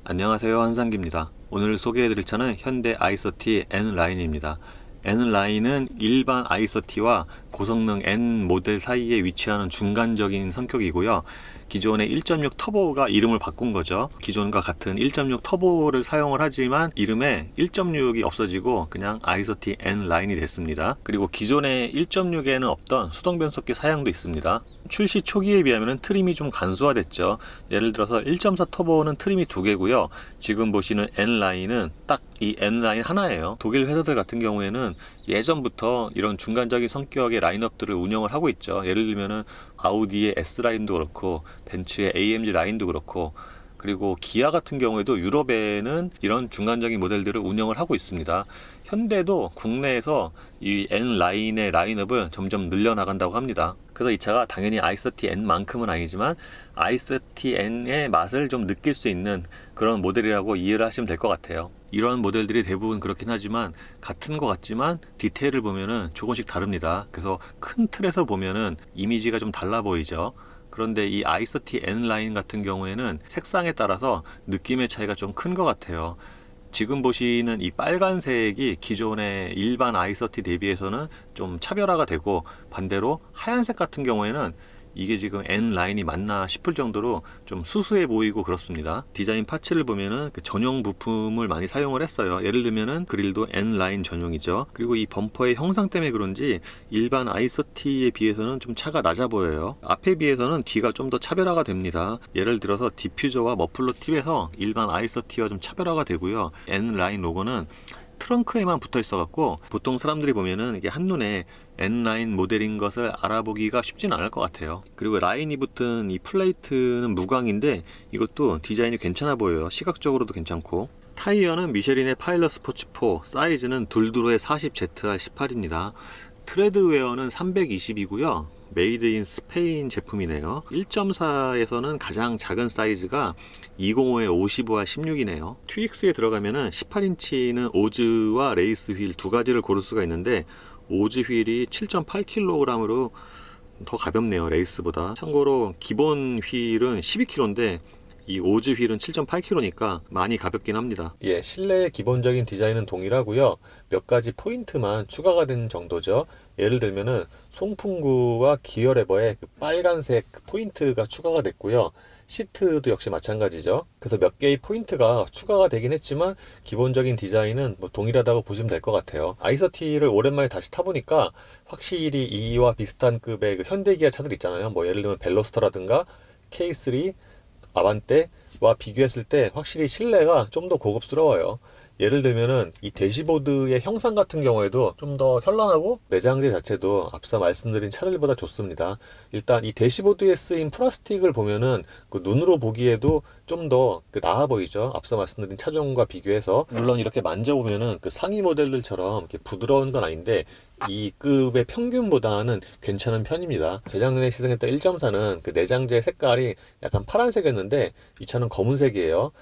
안녕하세요, 한상기입니다. 오늘 소개해드릴 차는 현대 i30 N라인입니다. N라인은 일반 i30와 고성능 N 모델 사이에 위치하는 중간적인 성격이고요. 기존의 1.6 터보가 이름을 바꾼 거죠. 기존과 같은 1.6 터보를 사용을 하지만 이름에 1.6이 없어지고 그냥 i30 N라인이 됐습니다. 그리고 기존의 1.6에는 없던 수동 변속기 사양도 있습니다. 출시 초기에 비하면 트림이 좀 간소화됐죠. 예를 들어서 1.4 터보는 트림이 2개고요. 지금 보시는 N라인은 딱 이 N라인 하나예요. 독일 회사들 같은 경우에는 예전부터 이런 중간적인 성격의 라인업들을 운영을 하고 있죠. 예를 들면은 아우디의 S라인도 그렇고 벤츠의 AMG 라인도 그렇고, 그리고 기아 같은 경우에도 유럽에는 이런 중간적인 모델들을 운영을 하고 있습니다. 현대도 국내에서 이 N라인의 라인업을 점점 늘려나간다고 합니다. 그래서 이 차가 당연히 i30N만큼은 아니지만 i30N의 맛을 좀 느낄 수 있는 그런 모델이라고 이해를 하시면 될 것 같아요. 이런 모델들이 대부분 그렇긴 하지만 같은 것 같지만 디테일을 보면은 조금씩 다릅니다. 그래서 큰 틀에서 보면은 이미지가 좀 달라 보이죠. 그런데 이 i30 N라인 같은 경우에는 색상에 따라서 느낌의 차이가 좀 큰 것 같아요. 지금 보시는 이 빨간색이 기존의 일반 i30 대비해서는 좀 차별화가 되고, 반대로 하얀색 같은 경우에는 이게 지금 N라인이 맞나 싶을 정도로 좀 수수해 보이고 그렇습니다. 디자인 파츠를 보면은 그 전용 부품을 많이 사용을 했어요. 예를 들면은 그릴도 N라인 전용이죠. 그리고 이 범퍼의 형상 때문에 그런지 일반 i30에 비해서는 좀 차가 낮아 보여요. 앞에 비해서는 뒤가 좀 더 차별화가 됩니다. 예를 들어서 디퓨저와 머플러 팁에서 일반 i30와 좀 차별화가 되고요. N라인 로고는 트렁크에만 붙어 있어 갖고 보통 사람들이 보면은 이게 한눈에 N라인 모델인 것을 알아보기가 쉽진 않을 것 같아요. 그리고 라인이 붙은 이 플레이트는 무광인데 이것도 디자인이 괜찮아 보여요. 시각적으로도 괜찮고. 타이어는 미쉐린의 파일럿 스포츠 4, 사이즈는 둘두로의 40ZR18입니다. 트레드웨어는 320이고요. 메이드 인 스페인 제품이네요. 1.4에서는 가장 작은 사이즈가 205에 55와 16이네요. TX에 들어가면은 18인치는 오즈와 레이스 휠 두 가지를 고를 수가 있는데, 오즈 휠이 7.8kg으로 더 가볍네요, 레이스보다. 참고로 기본 휠은 12kg인데 이 오즈 휠은 7.8kg니까 많이 가볍긴 합니다. 예, 실내의 기본적인 디자인은 동일하고요. 몇 가지 포인트만 추가가 된 정도죠. 예를 들면은 송풍구와 기어 레버에 그 빨간색 포인트가 추가가 됐고요. 시트도 역시 마찬가지죠. 그래서 몇 개의 포인트가 추가가 되긴 했지만 기본적인 디자인은 뭐 동일하다고 보시면 될 것 같아요. i30를 오랜만에 다시 타보니까 확실히 이와 비슷한 급의 그 현대기아 차들 있잖아요. 뭐 예를 들면 벨로스터라든가 K3, 아반떼와 비교했을 때 확실히 실내가 좀 더 고급스러워요. 예를 들면은 이 대시보드의 형상 같은 경우에도 좀 더 현란하고 내장재 자체도 앞서 말씀드린 차들보다 좋습니다. 일단 이 대시보드에 쓰인 플라스틱을 보면은 그 눈으로 보기에도 좀 더 나아 보이죠. 앞서 말씀드린 차종과 비교해서. 물론 이렇게 만져보면은 그 상위 모델들처럼 이렇게 부드러운 건 아닌데 이 급의 평균보다는 괜찮은 편입니다. 재작년에 시승했던 1.4는 그 내장재 색깔이 약간 파란색이었는데 이 차는 검은색이에요.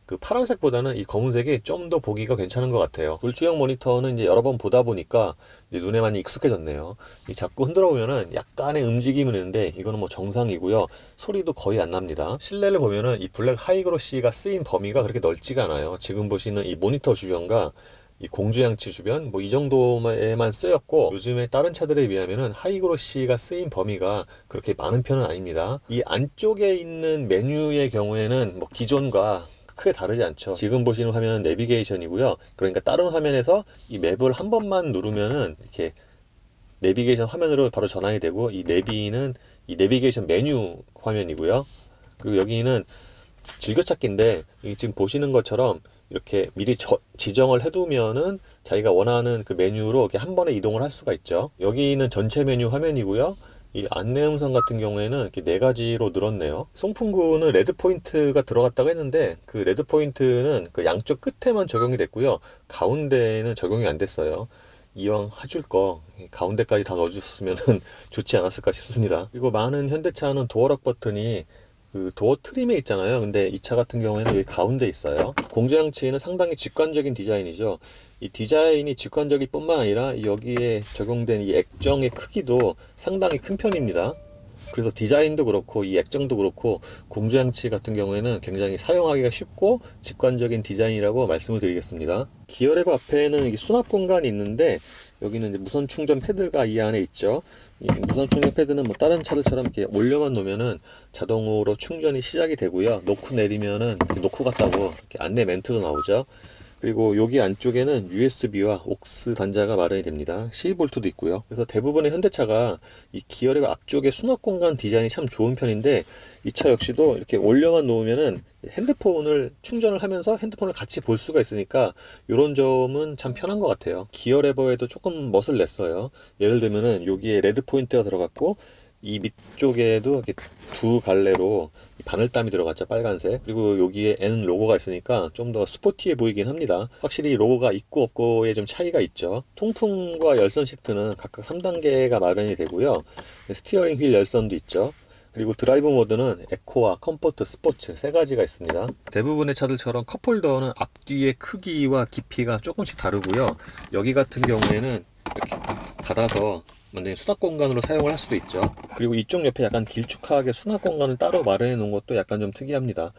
그 파란색보다는 이 검은색이 좀 더 보기가 괜찮은 것 같아요. 돌출형 모니터는 이제 여러 번 보다 보니까 이제 눈에 많이 익숙해졌네요. 이 자꾸 흔들어 보면은 약간의 움직임은 있는데 이거는 뭐 정상이고요. 소리도 거의 안 납니다. 실내를 보면은 이 블랙 하이그로시가 쓰인 범위가 그렇게 넓지가 않아요. 지금 보시는 이 모니터 주변과 이 공조양치 주변 뭐 이 정도에만 쓰였고, 요즘에 다른 차들에 비하면은 하이그로시가 쓰인 범위가 그렇게 많은 편은 아닙니다. 이 안쪽에 있는 메뉴의 경우에는 뭐 기존과 크게 다르지 않죠. 지금 보시는 화면은 내비게이션이고요. 그러니까 다른 화면에서 이 맵을 한 번만 누르면은 이렇게 내비게이션 화면으로 바로 전환이 되고, 이 내비는 이 내비게이션 메뉴 화면이고요. 그리고 여기는 즐겨찾기인데 지금 보시는 것처럼 이렇게 미리 지정을 해두면은 자기가 원하는 그 메뉴로 이렇게 한 번에 이동을 할 수가 있죠. 여기는 전체 메뉴 화면이고요. 이 안내 음성 같은 경우에는 이렇게 4가지로 늘었네요. 송풍구는 레드 포인트가 들어갔다고 했는데 그 레드 포인트는 그 양쪽 끝에만 적용이 됐고요. 가운데는 적용이 안 됐어요. 이왕 해줄 거 가운데까지 다 넣어줬으면 좋지 않았을까 싶습니다. 그리고 많은 현대차는 도어락 버튼이 그 도어 트림에 있잖아요. 근데 이 차 같은 경우에는 여기 가운데 있어요. 공조양치는 상당히 직관적인 디자인이죠. 이 디자인이 직관적일 뿐만 아니라 여기에 적용된 이 액정의 크기도 상당히 큰 편입니다. 그래서 디자인도 그렇고 이 액정도 그렇고 공조장치 같은 경우에는 굉장히 사용하기가 쉽고 직관적인 디자인이라고 말씀을 드리겠습니다. 기어레버 앞에는 이 수납 공간이 있는데 여기는 이제 무선 충전 패드가 이 안에 있죠. 이 무선 충전 패드는 뭐 다른 차들처럼 이렇게 올려만 놓으면은 자동으로 충전이 시작이 되고요. 놓고 내리면은 놓고 갔다고 이렇게 안내 멘트도 나오죠. 그리고 여기 안쪽에는 USB와 옥스 단자가 마련이 됩니다. 12V도 있고요. 그래서 대부분의 현대차가 이 기어레버 앞쪽에 수납 공간 디자인이 참 좋은 편인데 이 차 역시도 이렇게 올려만 놓으면은 핸드폰을 충전을 하면서 핸드폰을 같이 볼 수가 있으니까 이런 점은 참 편한 것 같아요. 기어레버에도 조금 멋을 냈어요. 예를 들면은 여기에 레드 포인트가 들어갔고 이 밑쪽에도 이렇게 두 갈래로 바늘땀이 들어갔죠. 빨간색. 그리고 여기에 N 로고가 있으니까 좀 더 스포티해 보이긴 합니다. 확실히 로고가 있고 없고에 좀 차이가 있죠. 통풍과 열선 시트는 각각 3단계가 마련이 되고요. 스티어링 휠 열선도 있죠. 그리고 드라이브 모드는 에코와 컴포트, 스포츠 세 가지가 있습니다. 대부분의 차들처럼 컵홀더는 앞뒤의 크기와 깊이가 조금씩 다르고요. 여기 같은 경우에는 이렇게 닫아서 완전히 수납 공간으로 사용을 할 수도 있죠. 그리고 이쪽 옆에 약간 길쭉하게 수납 공간을 따로 마련해 놓은 것도 약간 좀 특이합니다.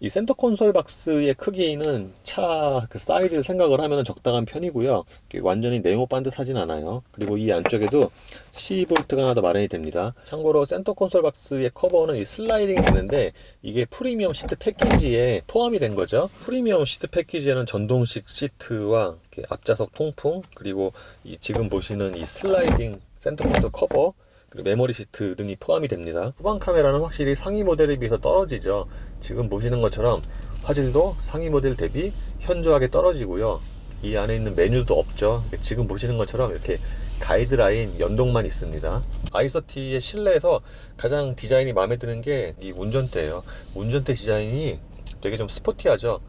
이 센터 콘솔 박스의 크기는 차 그 사이즈를 생각을 하면 적당한 편이고요. 완전히 네모 반듯하진 않아요. 그리고 이 안쪽에도 12V가 하나 더 마련이 됩니다. 참고로 센터 콘솔 박스의 커버는 이 슬라이딩이 되는데 이게 프리미엄 시트 패키지에 포함이 된 거죠. 프리미엄 시트 패키지에는 전동식 시트와 앞좌석 통풍, 그리고 이 지금 보시는 이 슬라이딩 센터 콘솔 커버, 그리고 메모리 시트 등이 포함이 됩니다. 후방 카메라는 확실히 상위 모델에 비해서 떨어지죠. 지금 보시는 것처럼 화질도 상위 모델 대비 현저하게 떨어지고요. 이 안에 있는 메뉴도 없죠. 지금 보시는 것처럼 이렇게 가이드라인 연동만 있습니다. i30의 실내에서 가장 디자인이 마음에 드는 게 이 운전대예요. 운전대 디자인이 되게 좀 스포티하죠.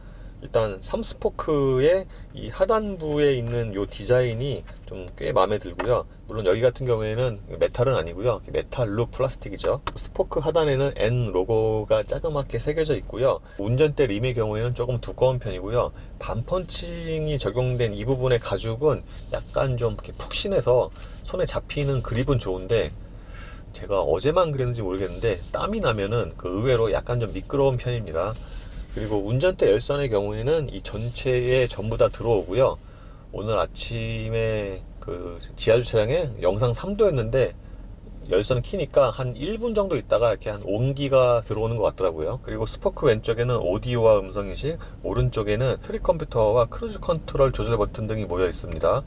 일단 3스포크의 이 하단부에 있는 이 디자인이 좀 꽤 마음에 들고요. 물론 여기 같은 경우에는 메탈은 아니고요. 메탈로 플라스틱이죠. 스포크 하단에는 N 로고가 자그맣게 새겨져 있고요. 운전대 림의 경우에는 조금 두꺼운 편이고요. 반펀칭이 적용된 이 부분의 가죽은 약간 좀 이렇게 푹신해서 손에 잡히는 그립은 좋은데 제가 어제만 그랬는지 모르겠는데 땀이 나면은 그 의외로 약간 좀 미끄러운 편입니다. 그리고 운전대 열선의 경우에는 이 전체에 전부 다 들어오고요. 오늘 아침에 그 지하주차장에 영상 3도였는데 열선 키니까 한 1분 정도 있다가 이렇게 한 온기가 들어오는 것 같더라고요. 그리고 스포크 왼쪽에는 오디오와 음성인식, 오른쪽에는 트릭 컴퓨터와 크루즈 컨트롤 조절 버튼 등이 모여 있습니다.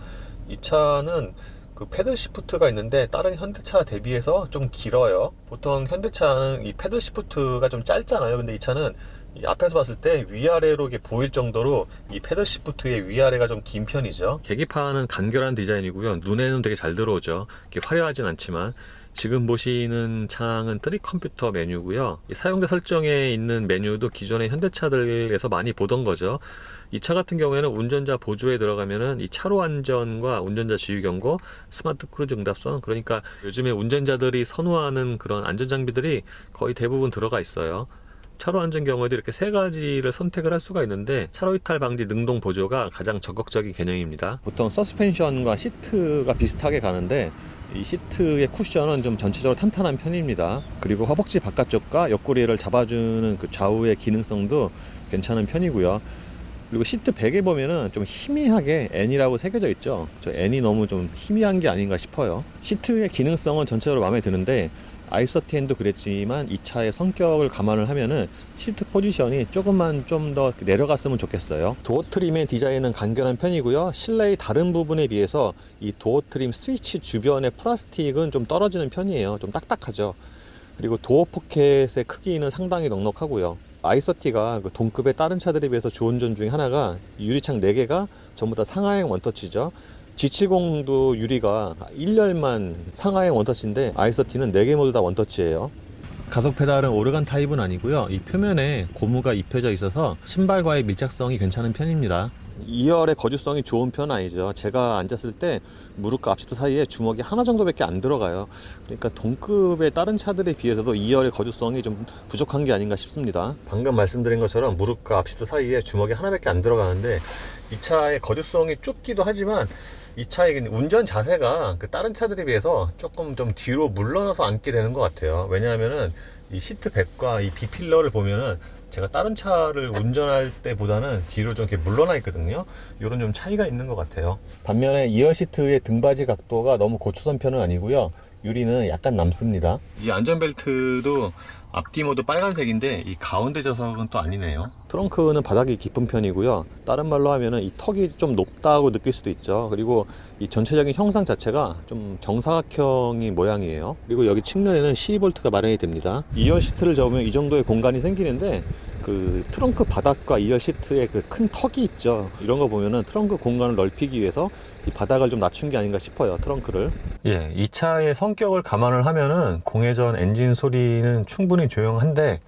이 차는 그 패들 시프트가 있는데 다른 현대차 대비해서 좀 길어요. 보통 현대차는 이 패들 시프트가 좀 짧잖아요. 근데 이 차는 이 앞에서 봤을 때 위아래로 이게 보일 정도로 이 패들 시프트의 위아래가 좀 긴 편이죠. 계기판은 간결한 디자인이고요. 눈에는 되게 잘 들어오죠. 이렇게 화려하진 않지만 지금 보시는 창은 트릭 컴퓨터 메뉴고요. 이 사용자 설정에 있는 메뉴도 기존의 현대차들에서 많이 보던 거죠. 이 차 같은 경우에는 운전자 보조에 들어가면은 이 차로 안전과 운전자 주의 경고, 스마트 크루즈 응답선, 그러니까 요즘에 운전자들이 선호하는 그런 안전 장비들이 거의 대부분 들어가 있어요. 차로 안전 경우에도 이렇게 세 가지를 선택을 할 수가 있는데 차로 이탈 방지 능동 보조가 가장 적극적인 개념입니다. 보통 서스펜션과 시트가 비슷하게 가는데 이 시트의 쿠션은 좀 전체적으로 탄탄한 편입니다. 그리고 허벅지 바깥쪽과 옆구리를 잡아주는 그 좌우의 기능성도 괜찮은 편이고요. 그리고 시트 백에 보면은 좀 희미하게 N이라고 새겨져 있죠. 저 N이 너무 좀 희미한 게 아닌가 싶어요. 시트의 기능성은 전체적으로 마음에 드는데 i30N도 그랬지만 이 차의 성격을 감안을 하면은 시트 포지션이 조금만 좀 더 내려갔으면 좋겠어요. 도어 트림의 디자인은 간결한 편이고요. 실내의 다른 부분에 비해서 이 도어 트림 스위치 주변의 플라스틱은 좀 떨어지는 편이에요. 좀 딱딱하죠. 그리고 도어 포켓의 크기는 상당히 넉넉하고요. i30가 그 동급의 다른 차들에 비해서 좋은 점 중에 하나가 유리창 4개가 전부 다 상하행 원터치죠. G70도 유리가 1열만 상하행 원터치인데 i30는 4개 모두 다 원터치예요. 가속 페달은 오르간 타입은 아니고요. 이 표면에 고무가 입혀져 있어서 신발과의 밀착성이 괜찮은 편입니다. 2열의 거주성이 좋은 편은 아니죠. 제가 앉았을 때 무릎과 앞시트 사이에 주먹이 하나 정도밖에 안 들어가요. 그러니까 동급의 다른 차들에 비해서도 2열의 거주성이 좀 부족한 게 아닌가 싶습니다. 방금 말씀드린 것처럼 무릎과 앞시트 사이에 주먹이 하나밖에 안 들어가는데 이 차의 거주성이 좁기도 하지만 이 차의 운전 자세가 그 다른 차들에 비해서 조금 좀 뒤로 물러나서 앉게 되는 것 같아요. 왜냐하면은 이 시트 백과 이 B필러를 보면은 제가 다른 차를 운전할 때보다는 뒤로 좀 이렇게 물러나 있거든요. 이런 좀 차이가 있는 것 같아요. 반면에 2열 시트의 등받이 각도가 너무 고추선 편은 아니고요. 유리는 약간 남습니다. 이 안전벨트도 앞뒤 모두 빨간색인데 이 가운데 좌석은 또 아니네요. 트렁크는 바닥이 깊은 편이고요. 다른 말로 하면은 이 턱이 좀 높다고 느낄 수도 있죠. 그리고 이 전체적인 형상 자체가 좀 정사각형의 모양이에요. 그리고 여기 측면에는 12V가 마련이 됩니다. 2열 시트를 접으면 이 정도의 공간이 생기는데 그 트렁크 바닥과 2열 시트에 그 큰 턱이 있죠. 이런 거 보면은 트렁크 공간을 넓히기 위해서 이 바닥을 좀 낮춘 게 아닌가 싶어요. 트렁크를. 예, 이 차의 성격을 감안을 하면은 공회전 엔진 소리는 충분히 조용한데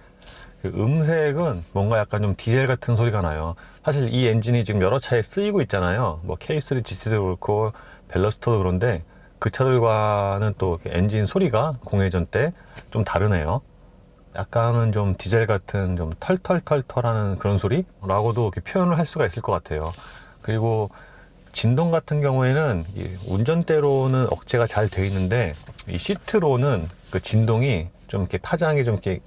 그 음색은 뭔가 약간 좀 디젤 같은 소리가 나요. 사실 이 엔진이 지금 여러 차에 쓰이고 있잖아요. 뭐 K3 GT도 그렇고 벨러스터도 그런데 그 차들과는 또 엔진 소리가 공회전 때 좀 다르네요. 약간은 좀 디젤 같은 좀 털털털털하는 그런 소리라고도 이렇게 표현을 할 수가 있을 것 같아요. 그리고 진동 같은 경우에는 운전대로는 억제가 잘 되어 있는데 이 시트로는 그 진동이 좀 이렇게 파장이 좀 이렇게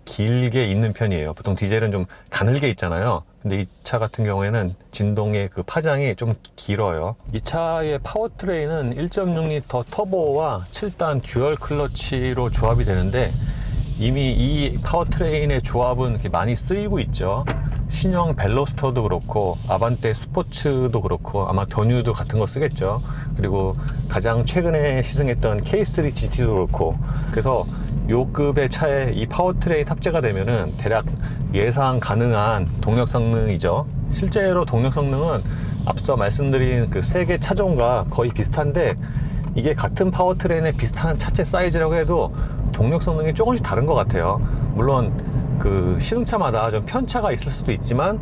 길게 있는 편이에요. 보통 디젤은 좀 가늘게 있잖아요. 근데 이 차 같은 경우에는 진동의 그 파장이 좀 길어요. 이 차의 파워트레인은 1.6L 터보와 7단 듀얼 클러치로 조합이 되는데 이미 이 파워트레인의 조합은 이렇게 많이 쓰이고 있죠. 신형 벨로스터도 그렇고 아반떼 스포츠도 그렇고 아마 더뉴도 같은 거 쓰겠죠. 그리고 가장 최근에 시승했던 K3 GT도 그렇고 그래서 요 급의 차에 이 파워트레인 탑재가 되면은 대략 예상 가능한 동력 성능이죠. 실제로 동력 성능은 앞서 말씀드린 그 세 개 차종과 거의 비슷한데 이게 같은 파워트레인에 비슷한 차체 사이즈라고 해도 동력 성능이 조금씩 다른 것 같아요. 물론 그 시승차마다 좀 편차가 있을 수도 있지만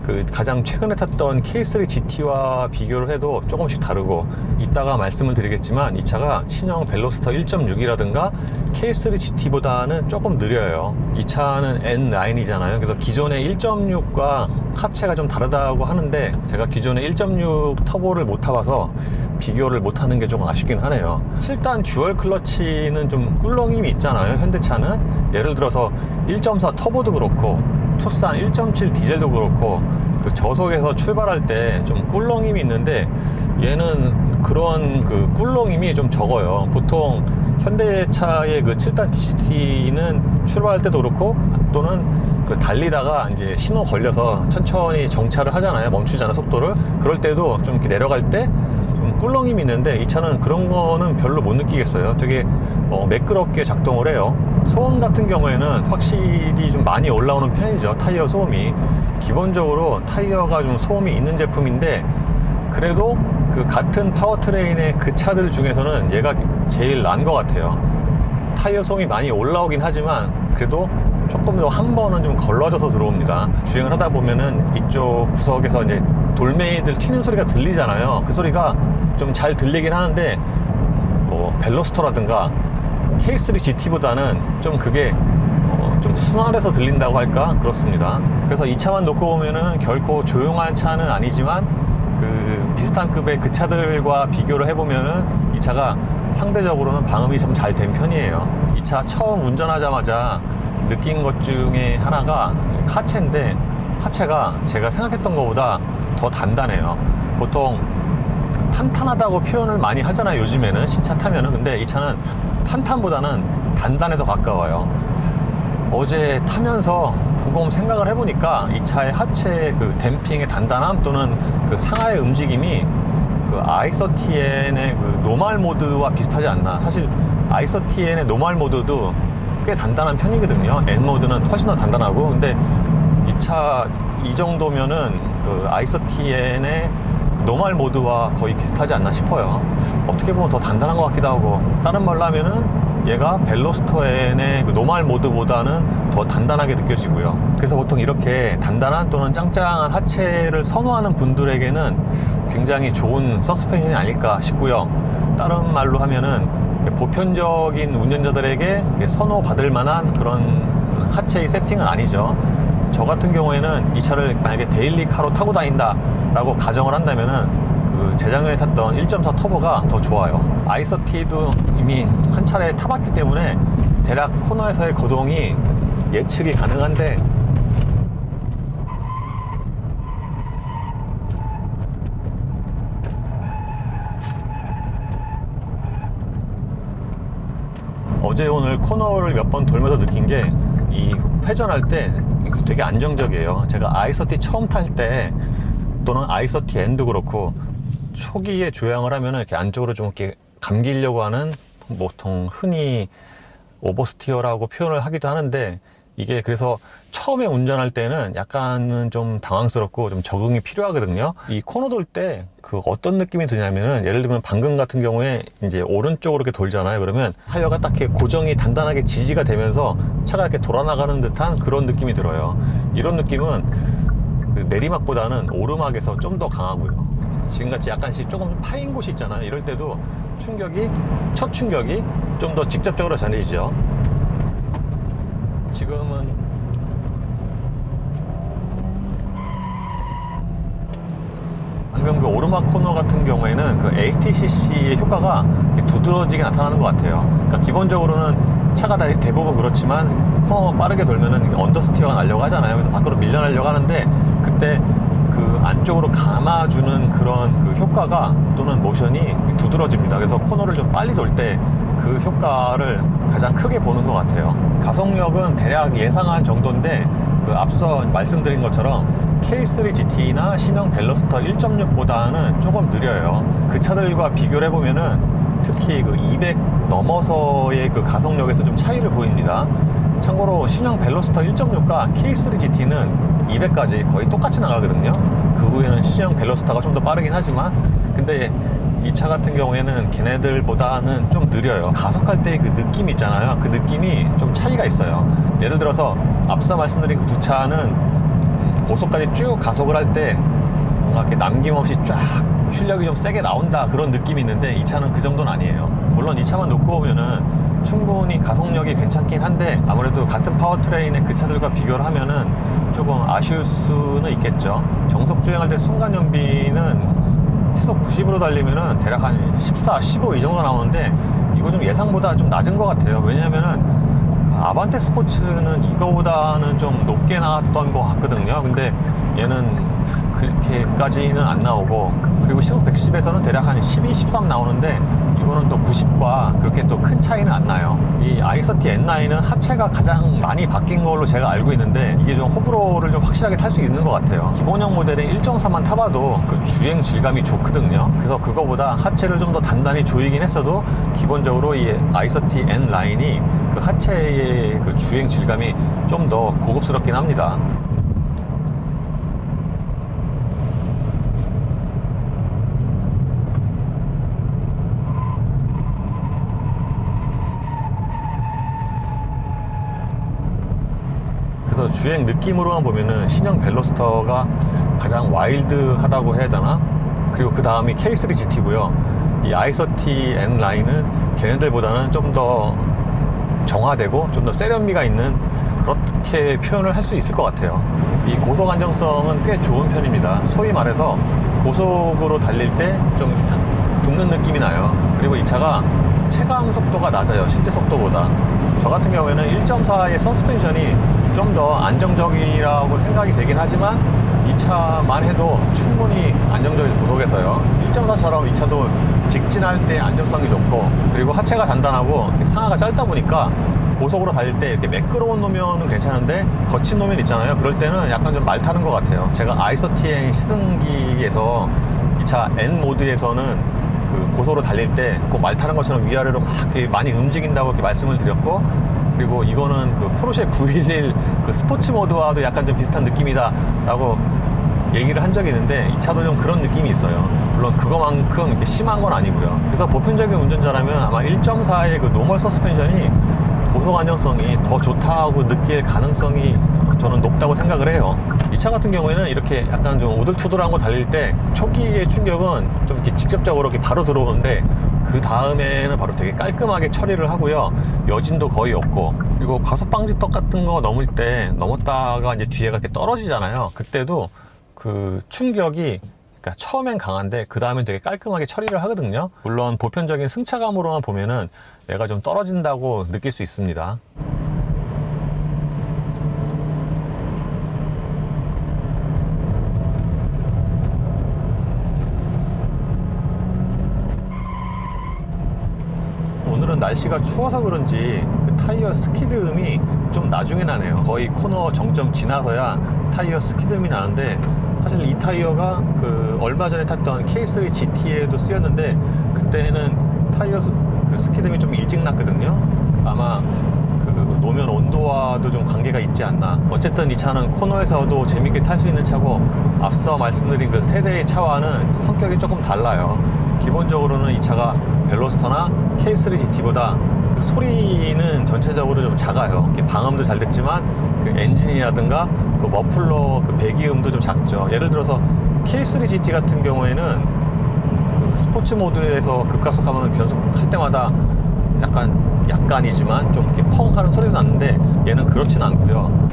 그 가장 최근에 탔던 K3 GT와 비교를 해도 조금씩 다르고 이따가 말씀을 드리겠지만 이 차가 신형 벨로스터 1.6이라든가 K3 GT보다는 조금 느려요. 이 차는 N9이잖아요. 그래서 기존의 1.6과 하체가 좀 다르다고 하는데 제가 기존의 1.6 터보를 못 타봐서 비교를 못하는 게 조금 아쉽긴 하네요. 7단 듀얼 클러치는 좀 꿀렁임이 있잖아요. 현대차는 예를 들어서 1.4 터보도 그렇고 투싼 1.7 디젤도 그렇고 그 저속에서 출발할 때 좀 꿀렁임이 있는데 얘는 그런 그 꿀렁임이 좀 적어요. 보통 현대차의 그 7단 DCT는 출발할 때도 그렇고 또는 그 달리다가 이제 신호 걸려서 천천히 정차를 하잖아요. 멈추잖아요, 속도를. 그럴 때도 좀 이렇게 내려갈 때 좀 꿀렁임이 있는데 이 차는 그런 거는 별로 못 느끼겠어요. 되게 매끄럽게 작동을 해요. 소음 같은 경우에는 확실히 좀 많이 올라오는 편이죠. 타이어 소음이. 기본적으로 타이어가 좀 소음이 있는 제품인데 그래도 그 같은 파워트레인의 그 차들 중에서는 얘가 제일 나은 것 같아요. 타이어 소음이 많이 올라오긴 하지만 그래도 조금 더 한 번은 좀 걸러져서 들어옵니다. 주행을 하다 보면은 이쪽 구석에서 이제 돌멩이들 튀는 소리가 들리잖아요. 그 소리가 좀 잘 들리긴 하는데 뭐 벨로스터라든가 K3 GT보다는 좀 그게 좀 순환해서 들린다고 할까? 그렇습니다. 그래서 이 차만 놓고 보면은 결코 조용한 차는 아니지만 그 비슷한 급의 그 차들과 비교를 해보면은 이 차가 상대적으로는 방음이 좀 잘 된 편이에요. 이 차 처음 운전하자마자 느낀 것 중에 하나가 하체인데 하체가 제가 생각했던 것보다 더 단단해요. 보통 탄탄하다고 표현을 많이 하잖아요, 요즘에는 신차 타면은. 근데 이 차는 탄탄보다는 단단에 더 가까워요. 어제 타면서 곰곰 생각을 해보니까 이 차의 하체 그 댐핑의 단단함 또는 그 상하의 움직임이 그 i30N의 그 노멀 모드와 비슷하지 않나. 사실 i30N의 노멀 모드도 꽤 단단한 편이거든요. N 모드는 훨씬 더 단단하고. 근데 이 차 이 정도면은 그 i30N의 노멀 모드와 거의 비슷하지 않나 싶어요. 어떻게 보면 더 단단한 것 같기도 하고, 다른 말로 하면은 얘가 벨로스터 N의 그 노멀 모드보다는 더 단단하게 느껴지고요. 그래서 보통 이렇게 단단한 또는 짱짱한 하체를 선호하는 분들에게는 굉장히 좋은 서스펜션이 아닐까 싶고요. 다른 말로 하면은 보편적인 운전자들에게 선호받을 만한 그런 하체의 세팅은 아니죠. 저 같은 경우에는 이 차를 만약에 데일리카로 타고 다닌다 라고 가정을 한다면은 그 재작년에 탔던 1.4 터보가 더 좋아요. i30도 이미 한 차례 타봤기 때문에 대략 코너에서의 거동이 예측이 가능한데, 어제 오늘 코너를 몇 번 돌면서 느낀 게 이 회전할 때 되게 안정적이에요. 제가 i30 처음 탈 때 또는 i30N도 그렇고 초기에 조향을 하면은 이렇게 안쪽으로 좀 이렇게 감기려고 하는, 보통 흔히 오버스티어라고 표현을 하기도 하는데, 이게 그래서 처음에 운전할 때는 약간은 좀 당황스럽고 좀 적응이 필요하거든요. 이 코너 돌 때 그 어떤 느낌이 드냐면은, 예를 들면 방금 같은 경우에 이제 오른쪽으로 이렇게 돌잖아요. 그러면 타이어가 딱 이렇게 고정이 단단하게 지지가 되면서 차가 이렇게 돌아나가는 듯한 그런 느낌이 들어요. 이런 느낌은 그 내리막보다는 오르막에서 좀 더 강하고요. 지금같이 약간씩 조금 파인 곳이 있잖아요. 이럴 때도 첫 충격이 좀 더 직접적으로 전해지죠. 지금은 방금 그 오르막 코너 같은 경우에는 그 ATCC의 효과가 두드러지게 나타나는 것 같아요. 그러니까 기본적으로는 차가 대부분 그렇지만 코너 빠르게 돌면은 언더스티어가 나려고 하잖아요. 그래서 밖으로 밀려나려고 하는데, 그때 그 안쪽으로 감아주는 그런 그 효과가 또는 모션이 두드러집니다. 그래서 코너를 좀 빨리 돌 때 그 효과를 가장 크게 보는 것 같아요. 가속력은 대략 예상한 정도인데, 그 앞서 말씀드린 것처럼 K3 GT나 신형 벨로스터 1.6보다는 조금 느려요. 그 차들과 비교를 해보면은 특히 그 200 넘어서의 그 가속력에서 좀 차이를 보입니다. 참고로 신형 벨로스터 1.6과 K3 GT는 200까지 거의 똑같이 나가거든요. 그 후에는 신형 벨로스터가 좀 더 빠르긴 하지만, 근데 이 차 같은 경우에는 걔네들보다는 좀 느려요. 가속할 때 그 느낌 있잖아요. 그 느낌이 좀 차이가 있어요. 예를 들어서 앞서 말씀드린 그 두 차는 고속까지 쭉 가속을 할 때 뭔가 이렇게 남김없이 쫙 출력이 좀 세게 나온다, 그런 느낌이 있는데, 이 차는 그 정도는 아니에요. 물론 이 차만 놓고 보면은 충분히 가속력이 괜찮긴 한데, 아무래도 같은 파워트레인의 그 차들과 비교를 하면은 조금 아쉬울 수는 있겠죠. 정속 주행할 때 순간 연비는 시속 90으로 달리면은 대략 한 14, 15 이 정도 나오는데, 이거 좀 예상보다 좀 낮은 것 같아요. 왜냐면은 아반떼 스포츠는 이거보다는 좀 높게 나왔던 것 같거든요. 근데 얘는 그렇게까지는 안 나오고, 그리고 시속 110에서는 대략 한 12, 13 나오는데, 이거는 또 90과 그렇게 또 큰 차이는 안 나요. 이 i30 N9은 하체가 가장 많이 바뀐 걸로 제가 알고 있는데, 이게 좀 호불호를 좀 확실하게 탈 수 있는 것 같아요. 기본형 모델의 1.4만 타봐도 그 주행 질감이 좋거든요. 그래서 그거보다 하체를 좀 더 단단히 조이긴 했어도, 기본적으로 이 i30 N9이 그 하체의 그 주행 질감이 좀 더 고급스럽긴 합니다. 그래서 주행 느낌으로만 보면은 신형 벨로스터가 가장 와일드하다고 해야 되나? 그리고 그 다음이 K3 GT고요. 이 i30 N9은 걔네들보다는 좀 더 정화되고 좀 더 세련미가 있는, 그렇게 표현을 할 수 있을 것 같아요. 이 고속 안정성은 꽤 좋은 편입니다. 소위 말해서 고속으로 달릴 때 좀 붙는 느낌이 나요. 그리고 이 차가 체감 속도가 낮아요, 실제 속도보다. 저 같은 경우에는 1.4의 서스펜션이 좀 더 안정적이라고 생각이 되긴 하지만, 이 차만 해도 충분히 안정적인 고속에서요. 1.4처럼 이 차도 직진할 때 안정성이 좋고, 그리고 하체가 단단하고 상하가 짧다 보니까 고속으로 달릴 때 이렇게 매끄러운 노면은 괜찮은데, 거친 노면 있잖아요. 그럴 때는 약간 좀 말 타는 것 같아요. 제가 i30N 시승기에서 이 차 N 모드에서는 그 고속으로 달릴 때 꼭 말 타는 것처럼 위아래로 막 많이 움직인다고 이렇게 말씀을 드렸고, 그리고 이거는 그 포르쉐 911 그 스포츠 모드와도 약간 좀 비슷한 느낌이다 라고 얘기를 한 적이 있는데, 이 차도 좀 그런 느낌이 있어요. 물론 그거만큼 이렇게 심한 건 아니고요. 그래서 보편적인 운전자라면 아마 1.4의 그 노멀 서스펜션이 고속 안정성이 더 좋다고 느낄 가능성이 저는 높다고 생각을 해요. 이 차 같은 경우에는 이렇게 약간 좀 우들투들한 거 달릴 때 초기의 충격은 좀 이렇게 직접적으로 이렇게 바로 들어오는데, 그 다음에는 바로 되게 깔끔하게 처리를 하고요. 여진도 거의 없고, 그리고 과속 방지턱 같은 거 넘었다가 이제 뒤에가 이렇게 떨어지잖아요. 그때도 그 충격이, 그러니까 처음엔 강한데 그 다음엔 되게 깔끔하게 처리를 하거든요. 물론 보편적인 승차감으로만 보면은 얘가 좀 떨어진다고 느낄 수 있습니다. 오늘은 날씨가 추워서 그런지 그 타이어 스키드음이 좀 나중에 나네요. 거의 코너 정점 지나서야 타이어 스키드음이 나는데, 사실 이 타이어가 그 얼마 전에 탔던 K3 GT에도 쓰였는데 그때는 타이어 그 스키드음이 좀 일찍 났거든요. 아마 그 노면 온도와도 좀 관계가 있지 않나. 어쨌든 이 차는 코너에서도 재밌게 탈 수 있는 차고, 앞서 말씀드린 그 세대의 차와는 성격이 조금 달라요. 기본적으로는 이 차가 벨로스터나 K3 GT보다 그 소리는 전체적으로 좀 작아요. 방음도 잘 됐지만 그 엔진이라든가 그 머플러 그 배기음도 좀 작죠. 예를 들어서 K3 GT 같은 경우에는 그 스포츠 모드에서 급가속하면 변속할 때마다 약간이지만 좀 이렇게 펑 하는 소리도 났는데, 얘는 그렇진 않고요.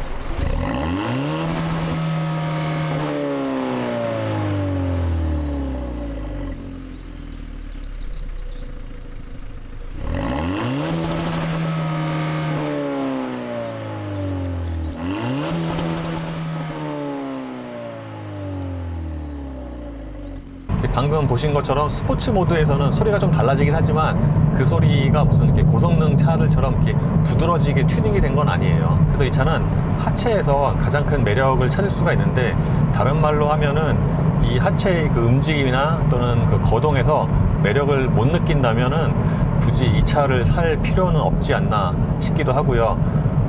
방금 보신 것처럼 스포츠 모드에서는 소리가 좀 달라지긴 하지만 그 소리가 무슨 이렇게 고성능 차들처럼 이렇게 두드러지게 튜닝이 된 건 아니에요. 그래서 이 차는 하체에서 가장 큰 매력을 찾을 수가 있는데, 다른 말로 하면은 이 하체의 그 움직임이나 또는 그 거동에서 매력을 못 느낀다면은 굳이 이 차를 살 필요는 없지 않나 싶기도 하고요.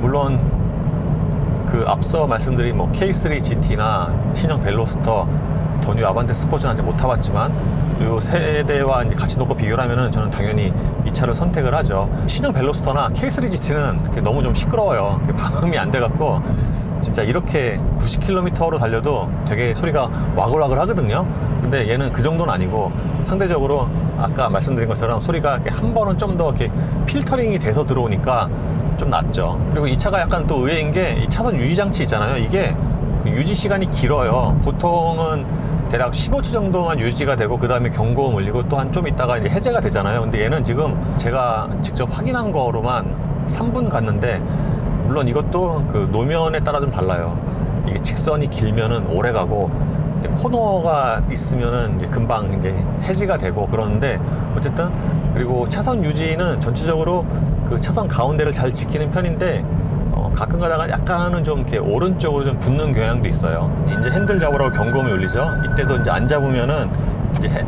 물론 그 앞서 말씀드린 뭐 K3 GT나 신형 벨로스터, 더 뉴 아반떼 스포츠는 아직 못 타봤지만 이 세대와 이제 같이 놓고 비교를 하면은 저는 당연히 이 차를 선택을 하죠. 신형 벨로스터나 K3 GT는 너무 좀 시끄러워요. 방음이 안 돼갖고 진짜 이렇게 90km로 달려도 되게 소리가 와글와글 하거든요. 근데 얘는 그 정도는 아니고 상대적으로 아까 말씀드린 것처럼 소리가 한 번은 좀 더 이렇게 필터링이 돼서 들어오니까 좀 낫죠. 그리고 이 차가 약간 또 의외인 게 이 차선 유지 장치 있잖아요. 이게 그 유지 시간이 길어요. 보통은 대략 15초 정도만 유지가 되고 그 다음에 경고음 울리고 또 한 좀 있다가 이제 해제가 되잖아요. 근데 얘는 지금 제가 직접 확인한 거로만 3분 갔는데, 물론 이것도 그 노면에 따라 좀 달라요. 이게 직선이 길면은 오래 가고 코너가 있으면은 이제 금방 이제 해지가 되고 그러는데, 어쨌든 그리고 차선 유지는 전체적으로 그 차선 가운데를 잘 지키는 편인데, 가끔 가다가 약간은 좀 이렇게 오른쪽으로 좀 붙는 경향도 있어요. 이제 핸들 잡으라고 경고음이 울리죠. 이때도 이제 안 잡으면은 이제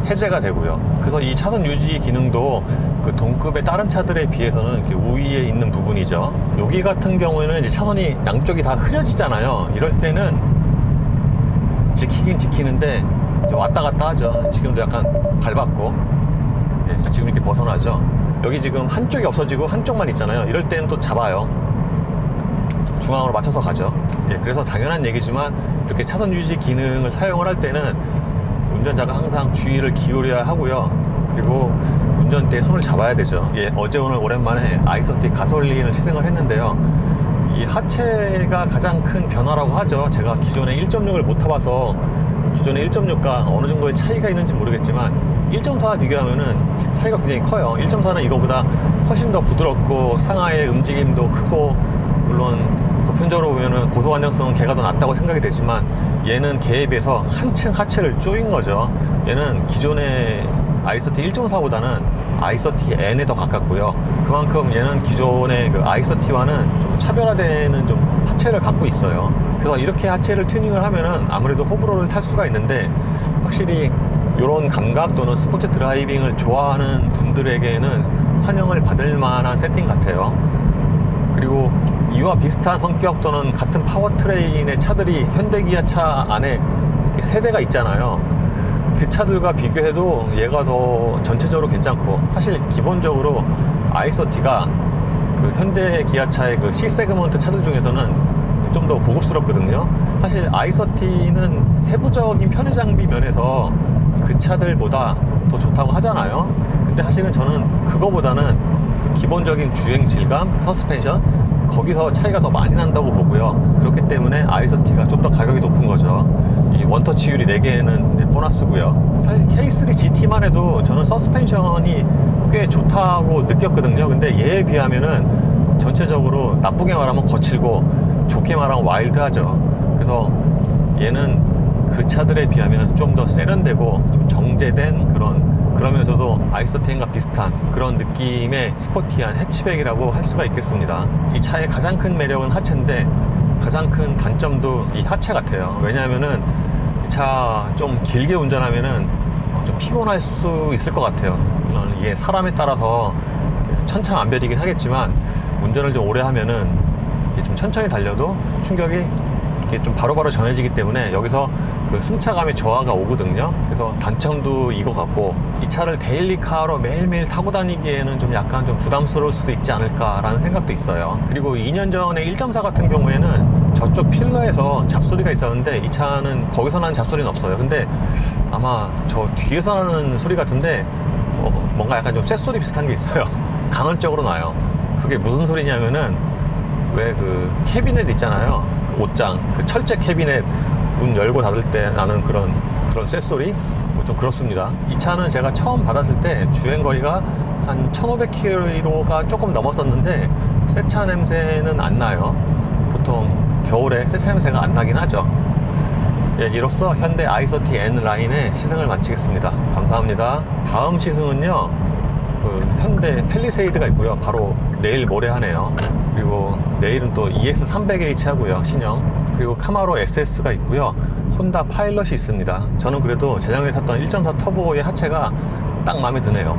해제가 되고요. 그래서 이 차선 유지 기능도 그 동급의 다른 차들에 비해서는 이렇게 우위에 있는 부분이죠. 여기 같은 경우에는 이제 차선이 양쪽이 다 흐려지잖아요. 이럴 때는 지키긴 지키는데 왔다 갔다 하죠. 지금도 약간 밟았고, 예, 지금 이렇게 벗어나죠. 여기 지금 한쪽이 없어지고 한쪽만 있잖아요. 이럴 때는 또 잡아요. 중앙으로 맞춰서 가죠. 예, 그래서 당연한 얘기지만 이렇게 차선 유지 기능을 사용을 할 때는 운전자가 항상 주의를 기울여야 하고요. 그리고 운전대에 손을 잡아야 되죠. 예, 어제 오늘 오랜만에 아이서티 가솔린을 시승을 했는데요. 이 하체가 가장 큰 변화라고 하죠. 제가 기존에 1.6을 못 타봐서 기존에 1.6과 어느 정도의 차이가 있는지 모르겠지만 1.4와 비교하면은 차이가 굉장히 커요. 1.4는 이거보다 훨씬 더 부드럽고 상하의 움직임도 크고, 물론 보편적으로 보면은 고속 안정성은 걔가 더 낫다고 생각이 되지만 얘는 걔에 비해서 한층 하체를 조인 거죠. 얘는 기존의 아이서티 1.4보다는 아이서티 N에 더 가깝고요. 그만큼 얘는 기존의 그 아이서티와는 좀 차별화되는 좀 하체를 갖고 있어요. 그래서 이렇게 하체를 튜닝을 하면은 아무래도 호불호를 탈 수가 있는데, 확실히 이런 감각 또는 스포츠 드라이빙을 좋아하는 분들에게는 환영을 받을 만한 세팅 같아요. 그리고 이와 비슷한 성격 또는 같은 파워트레인의 차들이 현대 기아차 안에 세대가 있잖아요. 그 차들과 비교해도 얘가 더 전체적으로 괜찮고, 사실 기본적으로 아이소티가 그 현대 기아차의 그 C세그먼트 차들 중에서는 좀 더 고급스럽거든요. 사실 아이소티는 세부적인 편의 장비 면에서 그 차들보다 더 좋다고 하잖아요. 근데 사실은 저는 그거보다는 그 기본적인 주행 질감, 서스펜션, 거기서 차이가 더 많이 난다고 보고요. 그렇기 때문에 아이소티가 좀 더 가격이 높은 거죠. 이 원터치율이 4개는 보너스고요. 사실 K3 GT만 해도 저는 서스펜션이 꽤 좋다고 느꼈거든요. 근데 얘에 비하면은 전체적으로 나쁘게 말하면 거칠고 좋게 말하면 와일드하죠. 그래서 얘는 그 차들에 비하면 좀 더 세련되고 좀 정제된 그러면서도 아이소티과 비슷한 그런 느낌의 스포티한 해치백이라고 할 수가 있겠습니다. 이 차의 가장 큰 매력은 하체인데 가장 큰 단점도 이 하체 같아요. 왜냐하면은 이 차 좀 길게 운전하면은 좀 피곤할 수 있을 것 같아요. 이게 사람에 따라서 천차만별이긴 하겠지만 운전을 좀 오래 하면은 이게 좀 천천히 달려도 충격이 이게 좀 바로바로 전해지기 때문에 여기서 그 승차감의 저하가 오거든요. 그래서 단점도 이거 같고, 이 차를 데일리카로 매일매일 타고 다니기에는 좀 약간 좀 부담스러울 수도 있지 않을까라는 생각도 있어요. 그리고 2년 전에 1.4 같은 경우에는 저쪽 필러에서 잡소리가 있었는데 이 차는 거기서 나는 잡소리는 없어요. 근데 아마 저 뒤에서 나는 소리 같은데 뭔가 약간 좀 쇳소리 비슷한 게 있어요. 간헐적으로 나요. 그게 무슨 소리냐면은 왜 그 캐비넷 있잖아요. 그 옷장, 그 철제 캐비넷 문 열고 닫을 때 나는 그런 쇳소리? 뭐 좀 그렇습니다. 이 차는 제가 처음 받았을 때 주행거리가 한 1500km가 조금 넘었었는데 새차 냄새는 안 나요. 보통 겨울에 새차 냄새가 안 나긴 하죠. 예, 이로써 현대 아이소티 N 라인의 시승을 마치겠습니다. 감사합니다. 다음 시승은요, 그 현대 팰리세이드가 있고요. 바로 내일 모레 하네요. 그리고 내일은 또 EX300H 하고요, 신형. 그리고 카마로 SS가 있고요. 혼다 파일럿이 있습니다. 저는 그래도 재작년에 탔던 1.4 터보의 하체가 딱 마음에 드네요.